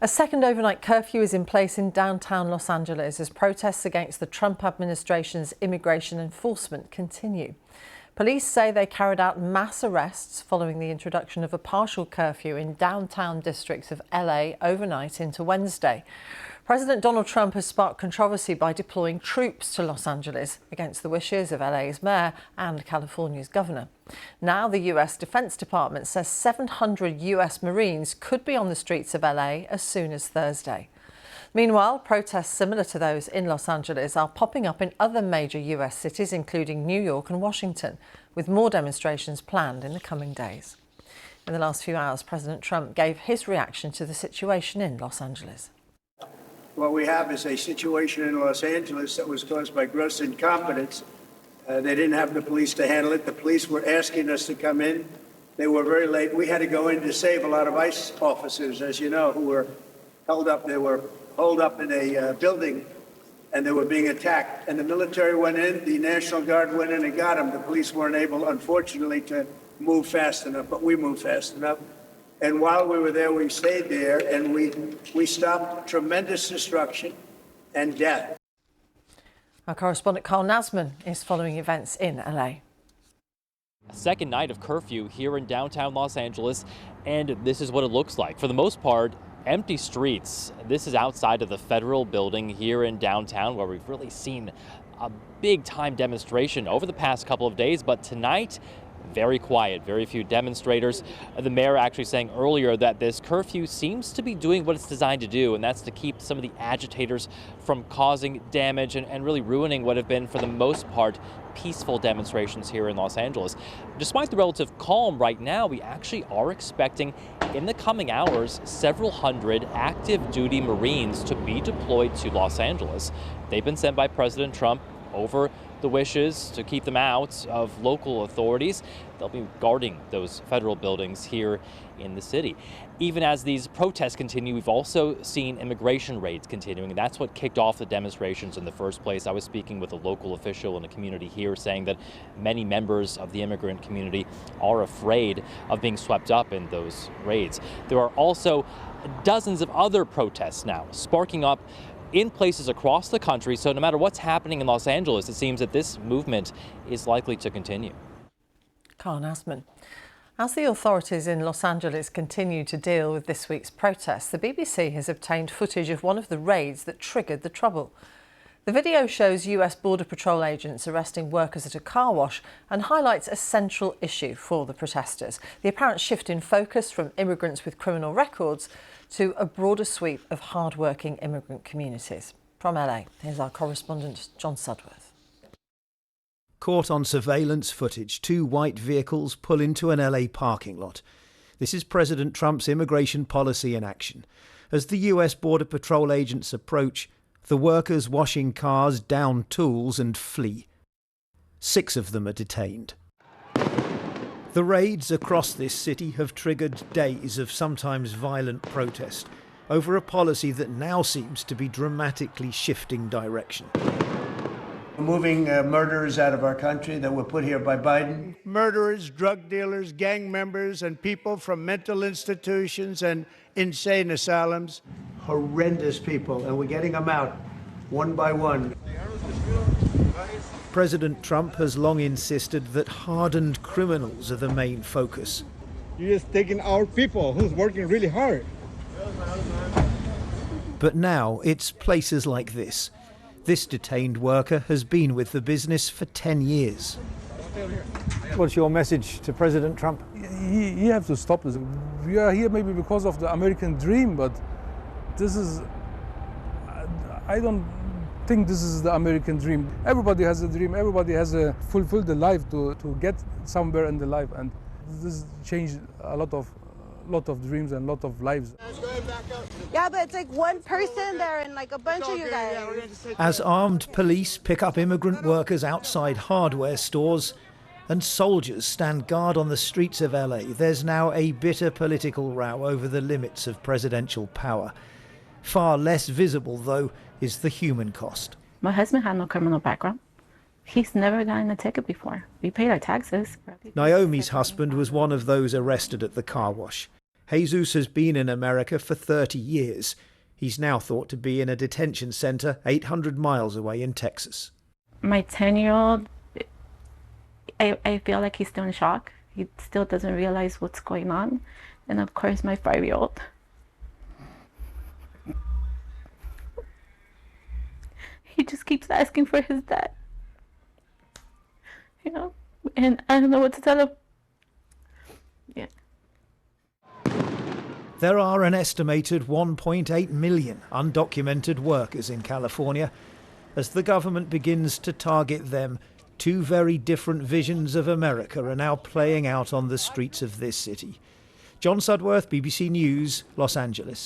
A second overnight curfew is in place in downtown Los Angeles as protests against the Trump administration's immigration enforcement continue. Police say they carried out mass arrests following the introduction of a partial curfew in downtown districts of LA overnight into Wednesday. President Donald Trump has sparked controversy by deploying troops to Los Angeles against the wishes of LA's mayor and California's governor. Now the US Defense Department says 700 US Marines could be on the streets of LA as soon as Thursday. Meanwhile, protests similar to those in Los Angeles are popping up in other major US cities, including New York and Washington, with more demonstrations planned in the coming days. In the last few hours, President Trump gave his reaction to the situation in Los Angeles. What we have is a situation in Los Angeles that was caused by gross incompetence. They didn't have the police to handle it. The police were asking us to come in. They were very late. We had to go in to save a lot of ICE officers, as you know, who were held up. They were holed up in a building, and they were being attacked. And the military went in. The National Guard went in and got them. The police weren't able, unfortunately, to move fast enough, but we moved fast enough. And while we were there, we stayed there, and we stopped tremendous destruction and death. Our correspondent Carl Nasman is following events in LA. A second night of curfew here in downtown Los Angeles, and this is what it looks like. For the most part, empty streets. This is outside of the federal building here in downtown, where we've really seen a big time demonstration over the past couple of days, but tonight, very quiet, very few demonstrators. The mayor actually saying earlier that this curfew seems to be doing what it's designed to do, and that's to keep some of the agitators from causing damage and really ruining what have been, for the most part, peaceful demonstrations here in Los Angeles. Despite the relative calm right now, we actually are expecting in the coming hours several hundred active duty Marines to be deployed to Los Angeles. They've been sent by President Trump over the wishes to keep them out of local authorities. They'll be guarding those federal buildings here in the city. Even as these protests continue, we've also seen immigration raids continuing, and that's what kicked off the demonstrations in the first place. I was speaking with a local official in a community here saying that many members of the immigrant community are afraid of being swept up in those raids. There are also dozens of other protests now sparking up in places across the country, so no matter what's happening in Los Angeles, it seems that this movement is likely to continue. Carl Nasman. As the authorities in Los Angeles continue to deal with this week's protests, the BBC has obtained footage of one of the raids that triggered the trouble. The video shows US Border Patrol agents arresting workers at a car wash and highlights a central issue for the protesters: the apparent shift in focus from immigrants with criminal records to a broader sweep of hard-working immigrant communities. From LA, here's our correspondent John Sudworth. Caught on surveillance footage, two white vehicles pull into an LA parking lot. This is President Trump's immigration policy in action. As the US Border Patrol agents approach, the workers washing cars down tools and flee. 6 of them are detained. The raids across this city have triggered days of sometimes violent protest over a policy that now seems to be dramatically shifting direction. Moving murderers out of our country that were put here by Biden. Murderers, drug dealers, gang members, and people from mental institutions and insane asylums. Horrendous people, and we're getting them out one by one. President Trump has long insisted that hardened criminals are the main focus. You're just taking our people who's working really hard. But now it's places like this. This detained worker has been with the business for 10 years. What's your message to President Trump? He has to stop this. We are here maybe because of the American dream, but this is, I don't think this is the American dream. Everybody has a dream, everybody has to fulfill the life to get somewhere in the life, and this changed a lot of dreams and a lot of lives. Yeah, but it's like one person there and like a bunch of you guys. As armed police pick up immigrant workers outside hardware stores and soldiers stand guard on the streets of LA, there's now a bitter political row over the limits of presidential power. Far less visible, though, is the human cost. My husband had no criminal background. He's never gotten a ticket before. We paid our taxes. Naomi's husband was one of those arrested at the car wash. Jesus has been in America for 30 years. He's now thought to be in a detention centre 800 miles away in Texas. My 10-year-old, I feel like he's still in shock. He still doesn't realize what's going on. And of course, my 5-year-old. He just keeps asking for his dad. You know, and I don't know what to tell him. Yeah. There are an estimated 1.8 million undocumented workers in California. As the government begins to target them, two very different visions of America are now playing out on the streets of this city. John Sudworth, BBC News, Los Angeles.